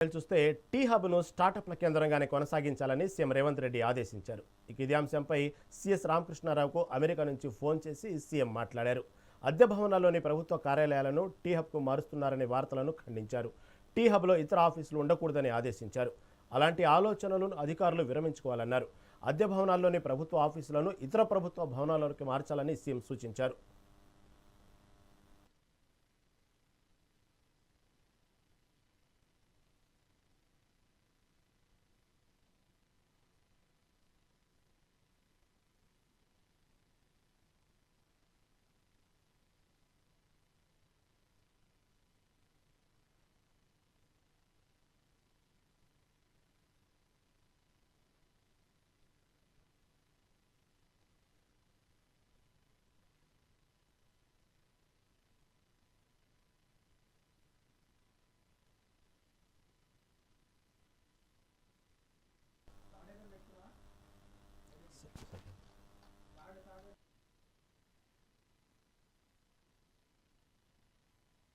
చూస్తే టీ హబ్ను స్టార్టప్ల కేంద్రంగానే కొనసాగించాలని సీఎం రేవంత్ రెడ్డి ఆదేశించారు. ఇదే అంశంపై సిఎస్ రామకృష్ణారావుకు అమెరికా నుంచి ఫోన్ చేసి సీఎం మాట్లాడారు. అద్దె భవనాల్లోని ప్రభుత్వ కార్యాలయాలను టీ హబ్కు మారుస్తున్నారనే వార్తలను ఖండించారు. టీ హబ్లో ఇతర ఆఫీసులు ఉండకూడదని ఆదేశించారు. అలాంటి ఆలోచనలను అధికారులు విరమించుకోవాలన్నారు. అద్దె భవనాల్లోని ప్రభుత్వ ఆఫీసులను ఇతర ప్రభుత్వ భవనాల్లోకి మార్చాలని సీఎం సూచించారు.